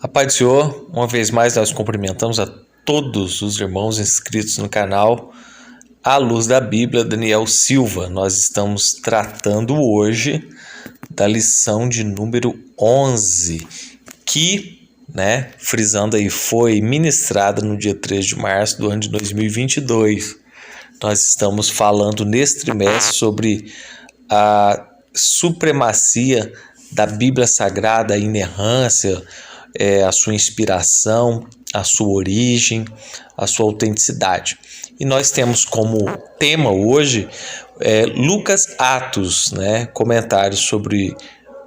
A paz do Senhor, uma vez mais nós cumprimentamos a todos os irmãos inscritos no canal À Luz da Bíblia, Daniel Silva. Nós estamos tratando hoje da lição de número 11, que, frisando aí, foi ministrada no dia 3 de março do ano de 2022. Nós estamos falando nesse trimestre sobre a supremacia da Bíblia Sagrada, a inerrância, a sua inspiração, a sua origem, a sua autenticidade. E nós temos como tema hoje Lucas Atos, comentários sobre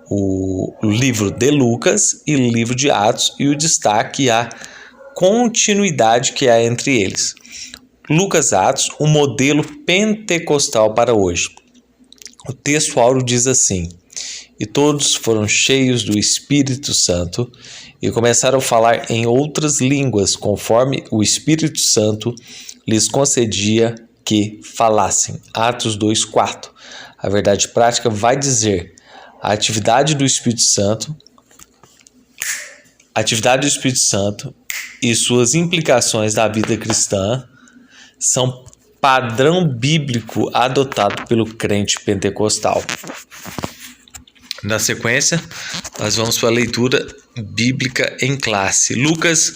o livro de Lucas e o livro de Atos e o destaque à continuidade que há entre eles. Lucas Atos, um modelo pentecostal para hoje. O texto áureo diz assim: e todos foram cheios do Espírito Santo e começaram a falar em outras línguas, conforme o Espírito Santo lhes concedia que falassem. Atos 2:4. A verdade prática vai dizer: a atividade do Espírito Santo e suas implicações na vida cristã são padrão bíblico adotado pelo crente pentecostal. Na sequência, nós vamos para a leitura bíblica em classe. Lucas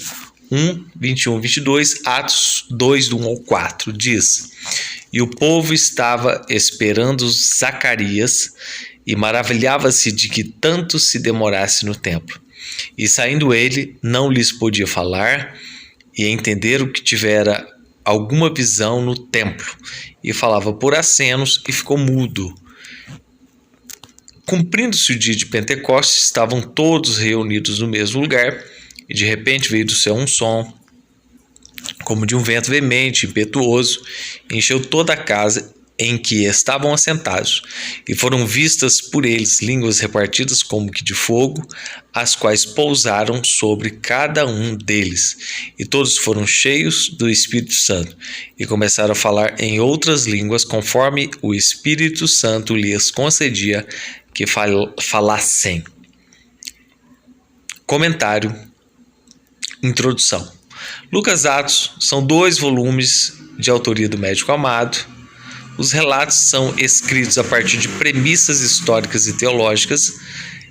1, 21, 22, Atos 2, do 1 ao 4, diz: e o povo estava esperando Zacarias e maravilhava-se de que tanto se demorasse no templo. E saindo ele, não lhes podia falar, e entenderam que tivera alguma visão no templo, e falava por acenos e ficou mudo. Cumprindo-se o dia de Pentecostes, estavam todos reunidos no mesmo lugar, e de repente veio do céu um som, como de um vento veemente, impetuoso, encheu toda a casa em que estavam assentados, e foram vistas por eles línguas repartidas como que de fogo, as quais pousaram sobre cada um deles. E todos foram cheios do Espírito Santo, e começaram a falar em outras línguas, conforme o Espírito Santo lhes concedia que falassem. Comentário. Introdução. Lucas Atos são 2 volumes de autoria do médico amado. Os relatos são escritos a partir de premissas históricas e teológicas,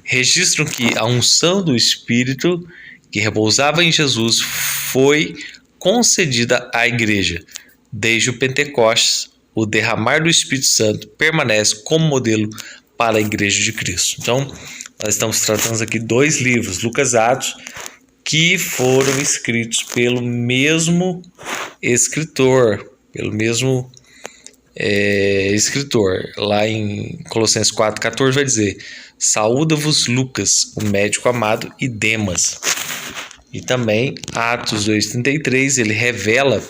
registram que a unção do Espírito que repousava em Jesus foi concedida à igreja. Desde o Pentecostes, o derramar do Espírito Santo permanece como modelo para a igreja de Cristo. Então, nós estamos tratando aqui 2 livros, Lucas Atos, que foram escritos pelo mesmo escritor, Lá em Colossenses 4,14 vai dizer: saúda-vos Lucas, o médico amado, e Demas. E também Atos 2,33, ele revela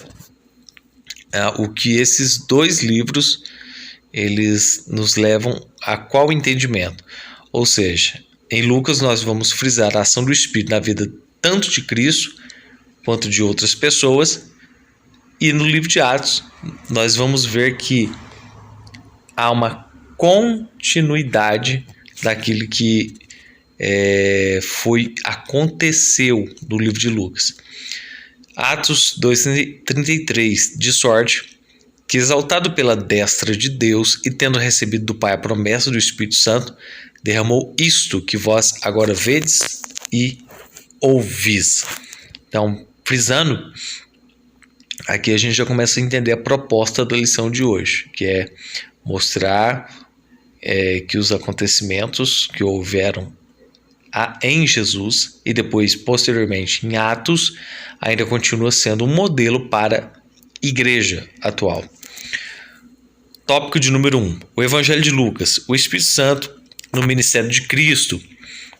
o que esses 2 livros eles nos levam a qual entendimento. Ou seja, em Lucas nós vamos frisar a ação do Espírito na vida tanto de Cristo quanto de outras pessoas, e no livro de Atos nós vamos ver que há uma continuidade daquilo que aconteceu no livro de Lucas. Atos 2,33, de sorte que, exaltado pela destra de Deus e tendo recebido do Pai a promessa do Espírito Santo, derramou isto que vós agora vedes e ouvis. Então, frisando, aqui a gente já começa a entender a proposta da lição de hoje, que é mostrar que os acontecimentos que houveram em Jesus e depois, posteriormente, em Atos, ainda continua sendo um modelo para a igreja atual. Tópico de número 1. O Evangelho de Lucas. O Espírito Santo no ministério de Cristo.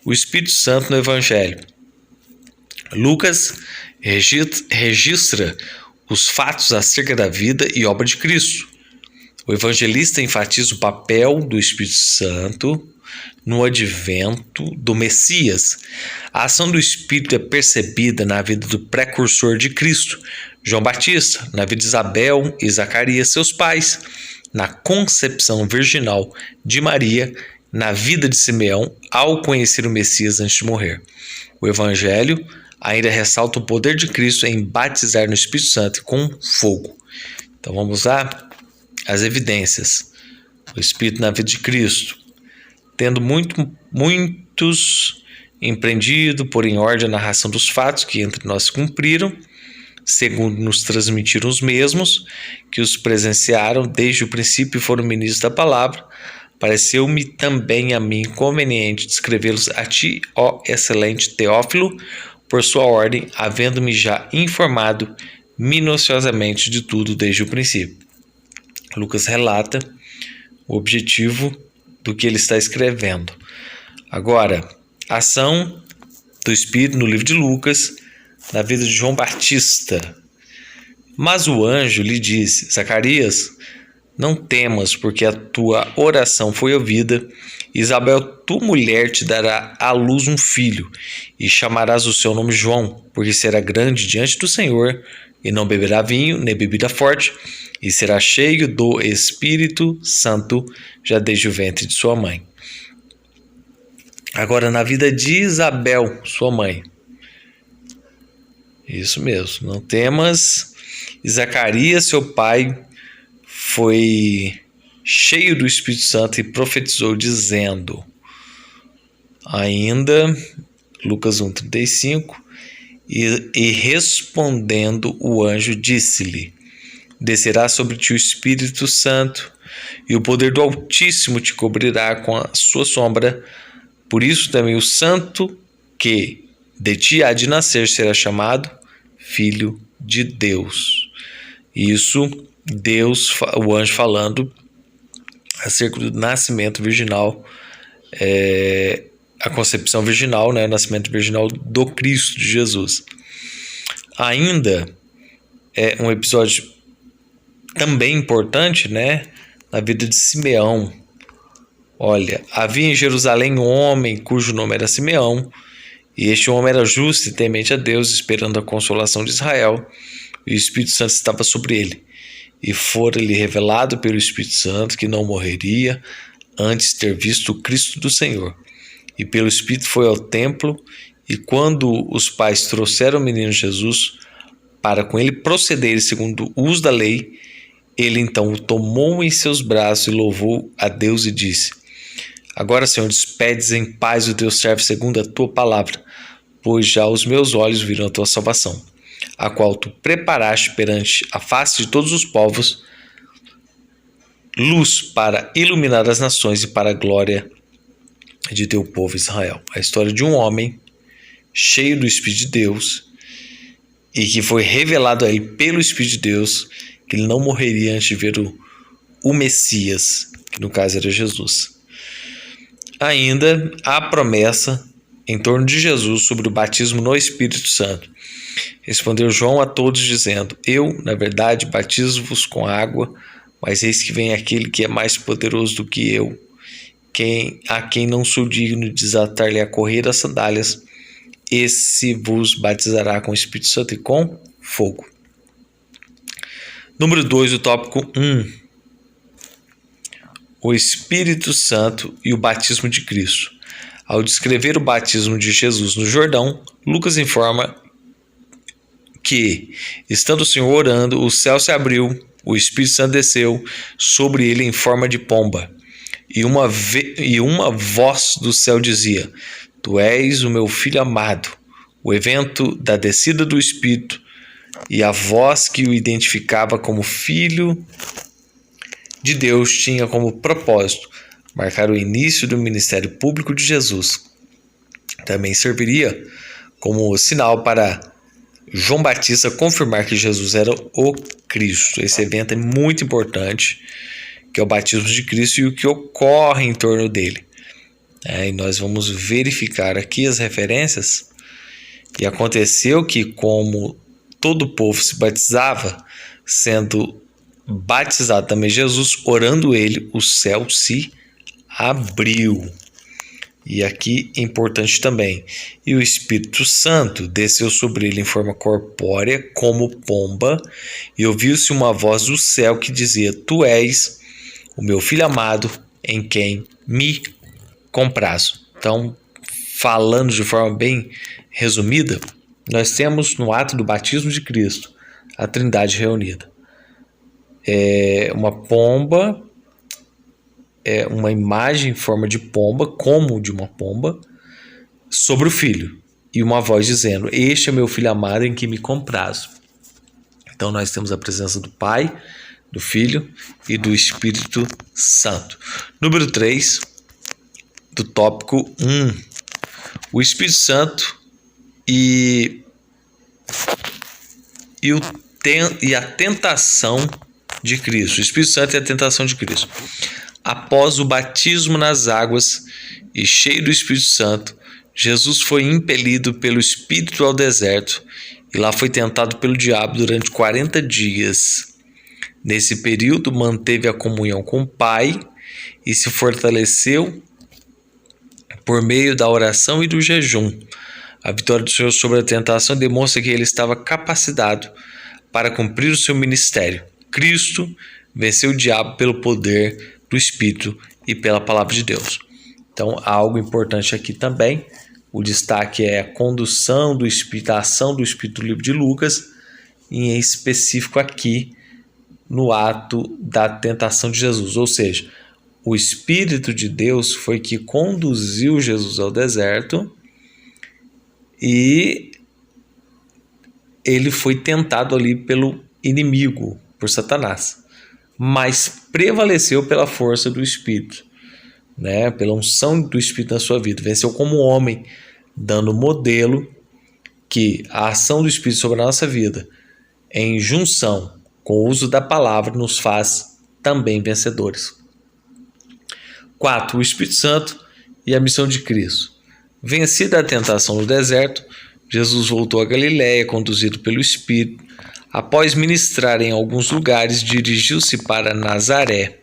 O Espírito Santo no Evangelho. Lucas registra os fatos acerca da vida e obra de Cristo. O evangelista enfatiza o papel do Espírito Santo no advento do Messias. A ação do Espírito é percebida na vida do precursor de Cristo, João Batista, na vida de Isabel e Zacarias, seus pais, na concepção virginal de Maria, na vida de Simeão ao conhecer o Messias antes de morrer. O Evangelho ainda ressalta o poder de Cristo em batizar no Espírito Santo com fogo. Então vamos lá, as evidências. O Espírito na vida de Cristo, tendo muitos empreendido por em ordem a narração dos fatos que entre nós se cumpriram, segundo nos transmitiram os mesmos, que os presenciaram desde o princípio e foram ministros da palavra, pareceu-me também a mim conveniente descrevê-los a ti, ó excelente Teófilo, por sua ordem, havendo-me já informado minuciosamente de tudo desde o princípio. Lucas relata o objetivo do que ele está escrevendo. Agora, ação do Espírito no livro de Lucas, na vida de João Batista. Mas o anjo lhe disse: Zacarias, não temas, porque a tua oração foi ouvida. Isabel, tua mulher, te dará à luz um filho, e chamarás o seu nome João, porque será grande diante do Senhor, e não beberá vinho, nem bebida forte, e será cheio do Espírito Santo, já desde o ventre de sua mãe. Agora, na vida de Isabel, sua mãe. Isso mesmo, não temas. Zacarias, seu pai, foi cheio do Espírito Santo e profetizou dizendo, ainda, Lucas 1,35, e respondendo o anjo disse-lhe, descerá sobre ti o Espírito Santo, e o poder do Altíssimo te cobrirá com a sua sombra. Por isso também o santo que de ti há de nascer será chamado Filho de Deus. Isso, Deus, o anjo falando acerca do nascimento virginal, a concepção virginal, né, o nascimento virginal do Cristo, de Jesus. Ainda é um episódio também importante, né, na vida de Simeão. Olha, havia em Jerusalém um homem cujo nome era Simeão, e este homem era justo e temente a Deus, esperando a consolação de Israel, e o Espírito Santo estava sobre ele. E fora-lhe revelado pelo Espírito Santo que não morreria antes de ter visto o Cristo do Senhor. E pelo Espírito foi ao templo, e quando os pais trouxeram o menino Jesus para com ele procederem segundo o uso da lei, ele então o tomou em seus braços e louvou a Deus e disse: Agora, Senhor, despedes em paz o teu servo segundo a tua palavra, pois já os meus olhos viram a tua salvação, a qual tu preparaste perante a face de todos os povos, luz para iluminar as nações e para a glória de teu povo Israel. A história de um homem cheio do Espírito de Deus e que foi revelado a ele pelo Espírito de Deus que ele não morreria antes de ver o Messias, que no caso era Jesus. Ainda há promessa em torno de Jesus sobre o batismo no Espírito Santo. Respondeu João a todos dizendo: Eu, na verdade, batizo-vos com água, mas eis que vem aquele que é mais poderoso do que eu, a quem não sou digno de desatar-lhe a correia das sandálias. Esse vos batizará com o Espírito Santo e com fogo. Número 2, o tópico 1. O Espírito Santo e o batismo de Cristo. Ao descrever o batismo de Jesus no Jordão, Lucas informa que, estando o Senhor orando, o céu se abriu, o Espírito Santo desceu sobre ele em forma de pomba, e uma voz do céu dizia: Tu és o meu filho amado. O evento da descida do Espírito e a voz que o identificava como filho de Deus tinha como propósito marcar o início do ministério público de Jesus. Também serviria como sinal para João Batista confirmar que Jesus era o Cristo. Esse evento é muito importante, que é o batismo de Cristo e o que ocorre em torno dele. E nós vamos verificar aqui as referências. E aconteceu que, como todo o povo se batizava, sendo batizado também Jesus, orando ele, o céu se abriu. E aqui é importante também: e o Espírito Santo desceu sobre ele em forma corpórea, como pomba, e ouviu-se uma voz do céu que dizia: Tu és o meu filho amado, em quem me com prazo. Então, falando de forma bem resumida, nós temos no ato do batismo de Cristo a Trindade reunida. Uma pomba, uma imagem em forma de pomba, como de uma pomba, sobre o Filho. E uma voz dizendo: este é meu Filho amado em que me comprazo. Então nós temos a presença do Pai, do Filho e do Espírito Santo. Número 3, do tópico 1. O Espírito Santo e a tentação de Cristo. O Espírito Santo e a tentação de Cristo. Após o batismo nas águas e cheio do Espírito Santo, Jesus foi impelido pelo Espírito ao deserto e lá foi tentado pelo diabo durante 40 dias. Nesse período, manteve a comunhão com o Pai e se fortaleceu por meio da oração e do jejum. A vitória do Senhor sobre a tentação demonstra que ele estava capacitado para cumprir o seu ministério. Cristo venceu o diabo pelo poder do Espírito e pela palavra de Deus. Então, há algo importante aqui também. O destaque é a condução do Espírito, a ação do Espírito no livro de Lucas, e em específico aqui no ato da tentação de Jesus. Ou seja, o Espírito de Deus foi que conduziu Jesus ao deserto e ele foi tentado ali pelo inimigo, por Satanás, mas prevaleceu pela força do Espírito, pela unção do Espírito na sua vida. Venceu como homem, dando modelo que a ação do Espírito sobre a nossa vida, em junção com o uso da palavra, nos faz também vencedores. 4. O Espírito Santo e a missão de Cristo. Vencida a tentação no deserto, Jesus voltou a Galiléia, conduzido pelo Espírito. Após ministrar em alguns lugares, dirigiu-se para Nazaré.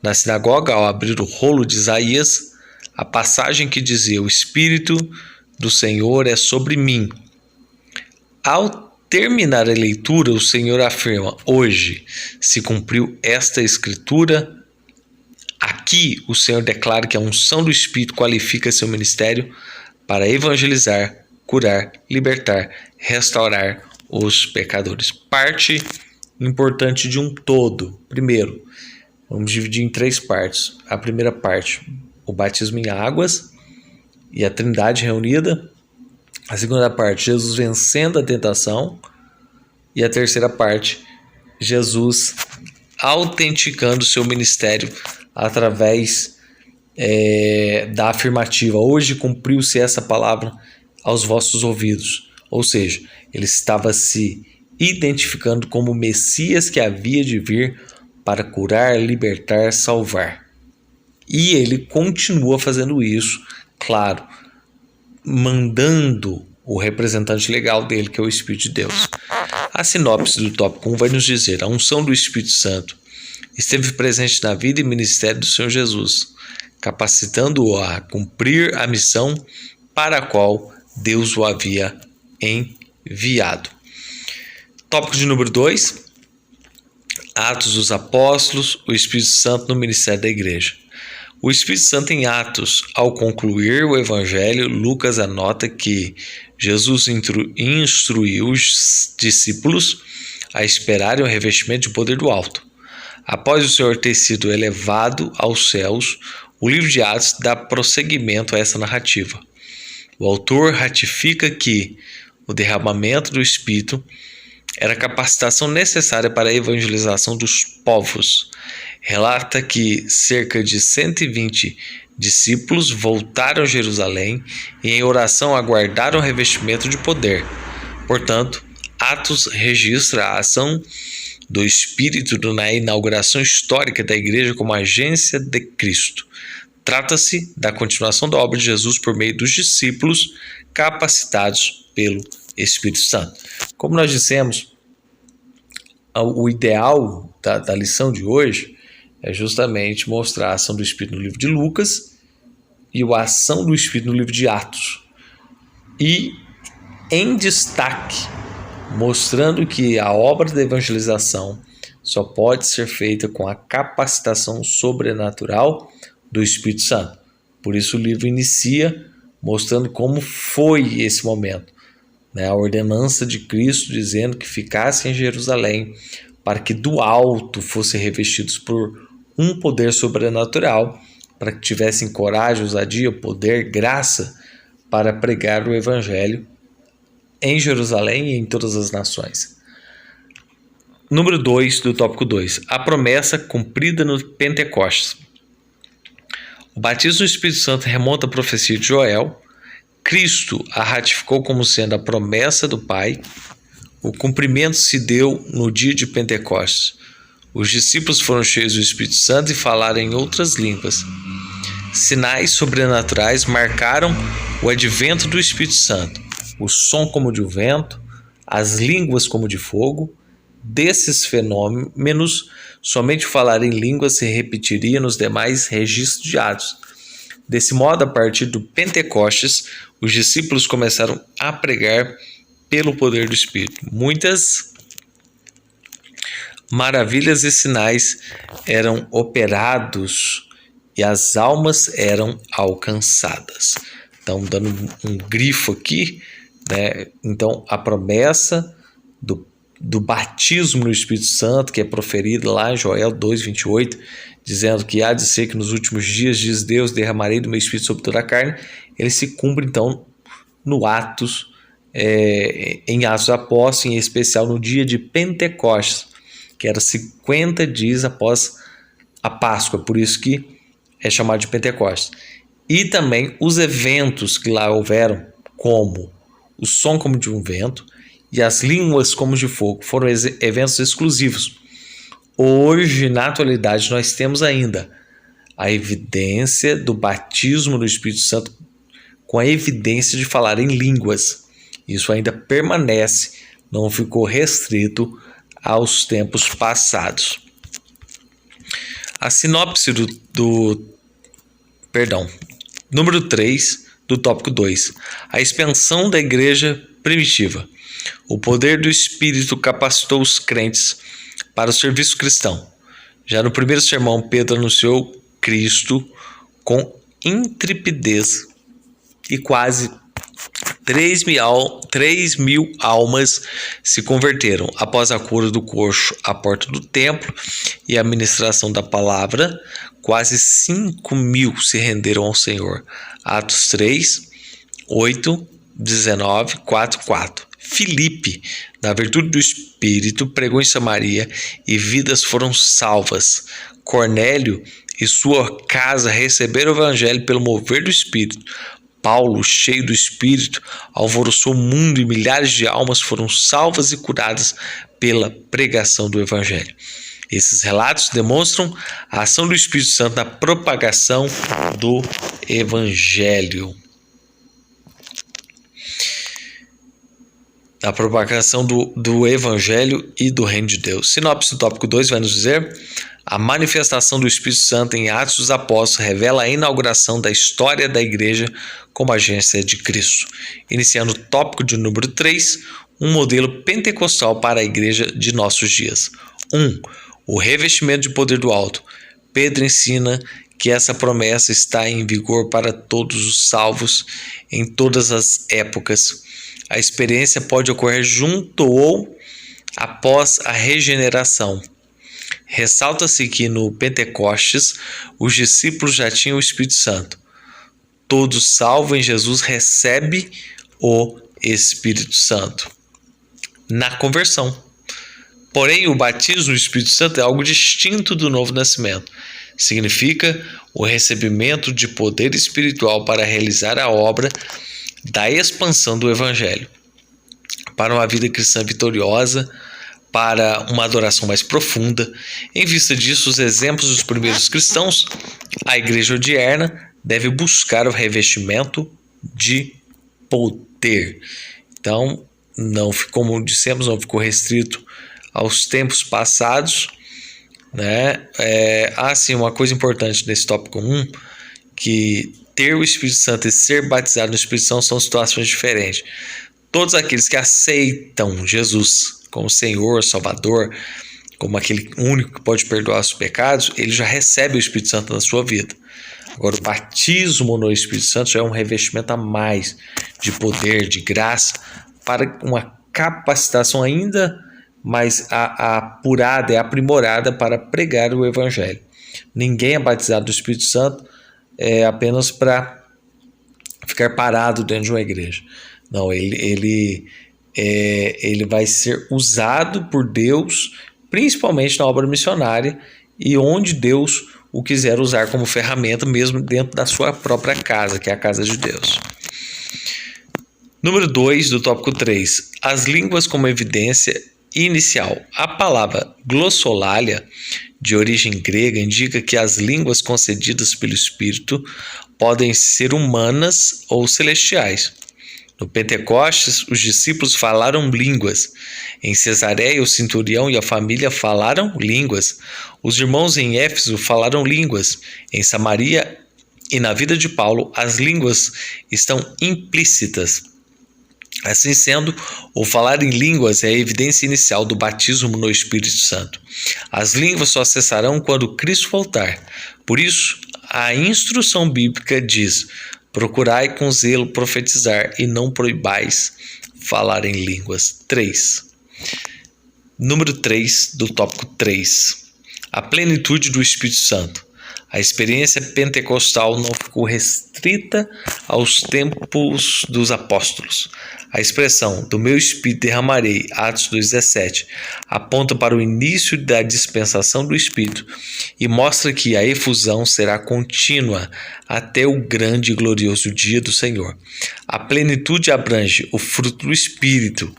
Na sinagoga, ao abrir o rolo de Isaías, a passagem que dizia: o Espírito do Senhor é sobre mim. Ao terminar a leitura, o Senhor afirma: hoje se cumpriu esta escritura. Aqui o Senhor declara que a unção do Espírito qualifica seu ministério para evangelizar, curar, libertar, restaurar os pecadores. Parte importante de um todo. Primeiro, vamos dividir em 3 partes. A primeira parte, o batismo em águas e a Trindade reunida. A segunda parte, Jesus vencendo a tentação. E a terceira parte, Jesus autenticando seu ministério através da afirmativa: hoje cumpriu-se essa palavra aos vossos ouvidos. Ou seja, ele estava se identificando como o Messias que havia de vir para curar, libertar, salvar. E ele continua fazendo isso, claro, mandando o representante legal dele, que é o Espírito de Deus. A sinopse do tópico 1 vai nos dizer: a unção do Espírito Santo esteve presente na vida e ministério do Senhor Jesus, capacitando-o a cumprir a missão para a qual Deus o havia enviado. Tópico de número 2, Atos dos Apóstolos, o Espírito Santo no ministério da igreja. O Espírito Santo em Atos, ao concluir o Evangelho, Lucas anota que Jesus instruiu os discípulos a esperarem o revestimento de poder do alto. Após o Senhor ter sido elevado aos céus, o livro de Atos dá prosseguimento a essa narrativa. O autor ratifica que o derramamento do Espírito era a capacitação necessária para a evangelização dos povos. Relata que cerca de 120 discípulos voltaram a Jerusalém e em oração aguardaram o revestimento de poder. Portanto, Atos registra a ação do Espírito na inauguração histórica da igreja como agência de Cristo. Trata-se da continuação da obra de Jesus por meio dos discípulos capacitados pelo Espírito Santo. Como nós dissemos, o ideal da lição de hoje é justamente mostrar a ação do Espírito no livro de Lucas e a ação do Espírito no livro de Atos. E, em destaque, mostrando que a obra da evangelização só pode ser feita com a capacitação sobrenatural do Espírito Santo. Por isso o livro inicia mostrando como foi esse momento, né? A ordenança de Cristo dizendo que ficassem em Jerusalém para que do alto fossem revestidos por um poder sobrenatural, para que tivessem coragem, ousadia, poder, graça para pregar o evangelho em Jerusalém e em todas as nações. Número 2 do tópico 2. A promessa cumprida no Pentecostes. O batismo do Espírito Santo remonta à profecia de Joel. Cristo a ratificou como sendo a promessa do Pai. O cumprimento se deu no dia de Pentecostes. Os discípulos foram cheios do Espírito Santo e falaram em outras línguas. Sinais sobrenaturais marcaram o advento do Espírito Santo. O som como de um vento, as línguas como de fogo. Desses fenômenos, somente falar em línguas se repetiria nos demais registros de Atos. Desse modo, a partir do Pentecostes, os discípulos começaram a pregar pelo poder do Espírito. Muitas maravilhas e sinais eram operados e as almas eram alcançadas. Então, dando um grifo aqui, né? Então, a promessa do batismo no Espírito Santo, que é proferida lá em Joel 2:28, dizendo que há de ser que nos últimos dias, diz Deus, derramarei do meu Espírito sobre toda a carne, ele se cumpre então no Atos, em Atos dos Apóstolos, em especial no dia de Pentecostes, que era 50 dias após a Páscoa, por isso que é chamado de Pentecostes. E também os eventos que lá houveram, como o som como de um vento e as línguas como de fogo, foram eventos exclusivos. Hoje, na atualidade, nós temos ainda a evidência do batismo do Espírito Santo com a evidência de falar em línguas. Isso ainda permanece, não ficou restrito aos tempos passados. A sinopse número 3 do tópico 2. A expansão da igreja primitiva. O poder do Espírito capacitou os crentes para o serviço cristão. Já no primeiro sermão, Pedro anunciou Cristo com intrepidez e quase 3.000 almas se converteram. Após a cura do coxo à porta do templo e a ministração da palavra, quase 5.000 se renderam ao Senhor. Atos 3, 8, 19, 4, 4. Filipe, na virtude do Espírito, pregou em Samaria e vidas foram salvas. Cornélio e sua casa receberam o evangelho pelo mover do Espírito. Paulo, cheio do Espírito, alvoroçou o mundo e milhares de almas foram salvas e curadas pela pregação do evangelho. Esses relatos demonstram a ação do Espírito Santo na propagação do evangelho. A propagação do evangelho e do reino de Deus. Sinopse do tópico 2 vai nos dizer: a manifestação do Espírito Santo em Atos dos Apóstolos revela a inauguração da história da igreja como agência de Cristo. Iniciando o tópico de número 3, um modelo pentecostal para a igreja de nossos dias. 1. O revestimento de poder do alto. Pedro ensina que essa promessa está em vigor para todos os salvos em todas as épocas. A experiência pode ocorrer junto ou após a regeneração. Ressalta-se que no Pentecostes os discípulos já tinham o Espírito Santo. Todo salvo em Jesus recebe o Espírito Santo na conversão. Porém, o batismo do Espírito Santo é algo distinto do novo nascimento. Significa o recebimento de poder espiritual para realizar a obra da expansão do Evangelho, para uma vida cristã vitoriosa, para uma adoração mais profunda. Em vista disso, os exemplos dos primeiros cristãos, a igreja odierna deve buscar o revestimento de poder. Então, como dissemos, não ficou restrito aos tempos passados, né? Sim, uma coisa importante nesse tópico 1, que ter o Espírito Santo e ser batizado no Espírito Santo são situações diferentes. Todos aqueles que aceitam Jesus como Senhor, Salvador, como aquele único que pode perdoar os pecados, ele já recebe o Espírito Santo na sua vida. Agora, o batismo no Espírito Santo já é um revestimento a mais de poder, de graça, para uma capacitação ainda mais apurada e aprimorada para pregar o Evangelho. Ninguém é batizado no Espírito Santo apenas para ficar parado dentro de uma igreja. Não, ele vai ser usado por Deus, principalmente na obra missionária, e onde Deus o quiser usar como ferramenta, mesmo dentro da sua própria casa, que é a casa de Deus. Número 2 do tópico 3. As línguas como evidência inicial. A palavra glossolalia, de origem grega, indica que as línguas concedidas pelo Espírito podem ser humanas ou celestiais. No Pentecostes, os discípulos falaram línguas. Em Cesareia, o centurião e a família falaram línguas. Os irmãos em Éfeso falaram línguas. Em Samaria e na vida de Paulo, as línguas estão implícitas. Assim sendo, o falar em línguas é a evidência inicial do batismo no Espírito Santo. As línguas só cessarão quando Cristo voltar. Por isso, a instrução bíblica diz: procurai com zelo profetizar e não proibais falar em línguas. 3. Número 3 do tópico 3. A plenitude do Espírito Santo. A experiência pentecostal não ficou restrita aos tempos dos apóstolos. A expressão "do meu Espírito derramarei", Atos 2,17, aponta para o início da dispensação do Espírito e mostra que a efusão será contínua até o grande e glorioso dia do Senhor. A plenitude abrange o fruto do Espírito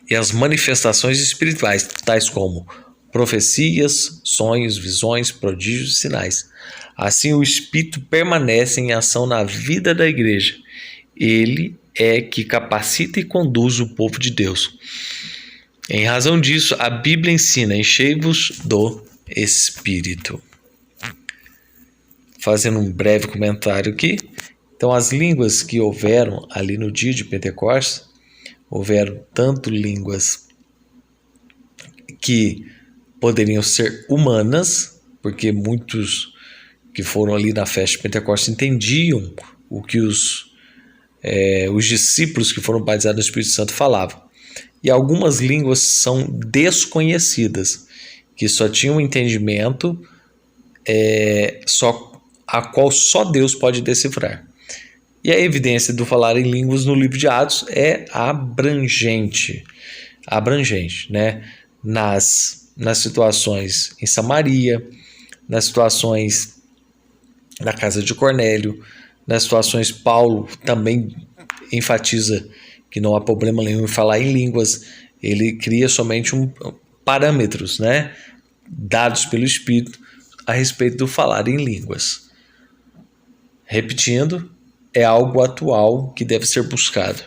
e as manifestações espirituais, tais como profecias, sonhos, visões, prodígios e sinais. Assim, o Espírito permanece em ação na vida da igreja. Ele é que capacita e conduz o povo de Deus. Em razão disso, a Bíblia ensina: enchei-vos do Espírito. Fazendo um breve comentário aqui. Então, as línguas que houveram ali no dia de Pentecostes, houveram tanto línguas que poderiam ser humanas, porque muitos que foram ali na festa de Pentecostes entendiam o que os discípulos que foram batizados no Espírito Santo falavam. E algumas línguas são desconhecidas, que só tinham um entendimento a qual só Deus pode decifrar. E a evidência do falar em línguas no livro de Atos é abrangente, né? Nas situações em Samaria, nas situações na casa de Cornélio, nas situações Paulo também enfatiza que não há problema nenhum em falar em línguas. Ele cria somente parâmetros, né, dados pelo Espírito a respeito do falar em línguas. Repetindo, é algo atual que deve ser buscado.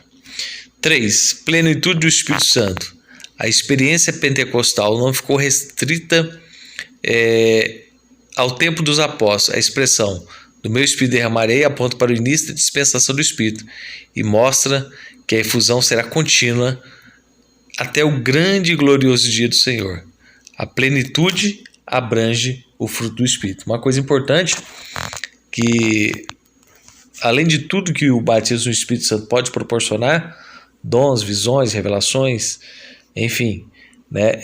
3. Plenitude do Espírito Santo. A experiência pentecostal não ficou restrita ao tempo dos apóstolos. A expressão "do meu Espírito derramarei" aponta para o início da dispensação do Espírito e mostra que a efusão será contínua até o grande e glorioso dia do Senhor. A plenitude abrange o fruto do Espírito. Uma coisa importante que, além de tudo que o batismo no Espírito Santo pode proporcionar, dons, visões, revelações, enfim, né,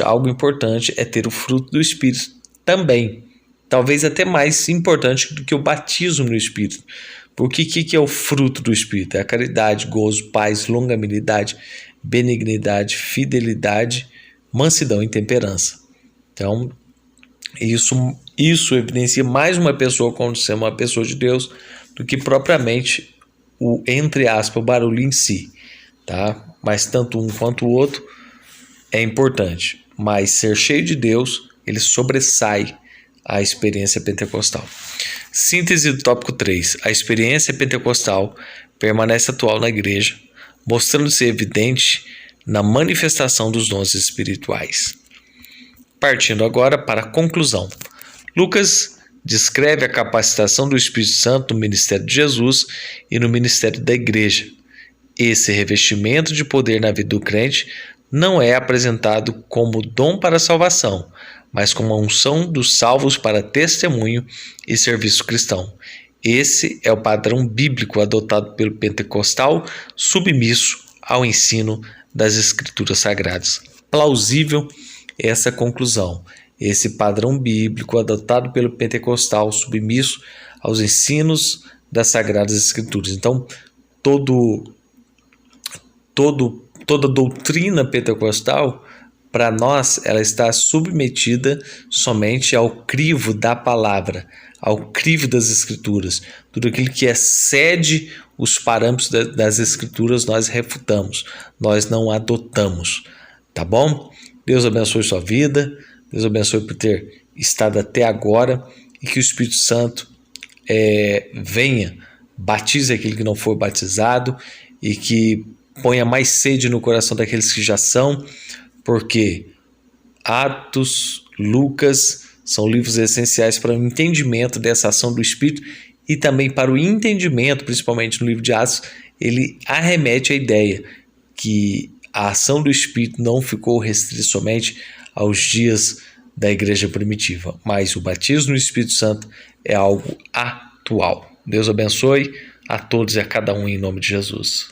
algo importante é ter o fruto do Espírito também. Talvez até mais importante do que o batismo no Espírito. Porque o que é o fruto do Espírito? É a caridade, gozo, paz, longanimidade, benignidade, fidelidade, mansidão e temperança. Então, isso evidencia mais uma pessoa como ser uma pessoa de Deus do que propriamente o, entre aspas, o barulho em si, tá? Mas tanto um quanto o outro é importante. Mas ser cheio de Deus, ele sobressai a experiência pentecostal. Síntese do tópico 3. A experiência pentecostal permanece atual na igreja, mostrando-se evidente na manifestação dos dons espirituais. Partindo agora para a conclusão. Lucas descreve a capacitação do Espírito Santo no ministério de Jesus e no ministério da igreja. Esse revestimento de poder na vida do crente não é apresentado como dom para a salvação, mas como a unção dos salvos para testemunho e serviço cristão. Esse é o padrão bíblico adotado pelo pentecostal, submisso ao ensino das Escrituras Sagradas. Plausível essa conclusão. Esse padrão bíblico adotado pelo pentecostal, submisso aos ensinos das Sagradas Escrituras. Então, toda doutrina pentecostal, para nós, ela está submetida somente ao crivo da palavra, ao crivo das Escrituras. Tudo aquilo que excede os parâmetros das Escrituras, nós refutamos, nós não adotamos. Tá bom? Deus abençoe sua vida, Deus abençoe por ter estado até agora e que o Espírito Santo venha, batize aquele que não foi batizado e que ponha mais sede no coração daqueles que já são, porque Atos, Lucas são livros essenciais para o entendimento dessa ação do Espírito e também para o entendimento, principalmente no livro de Atos, ele arremete a ideia que a ação do Espírito não ficou restrita somente aos dias da igreja primitiva, mas o batismo no Espírito Santo é algo atual. Deus abençoe a todos e a cada um em nome de Jesus.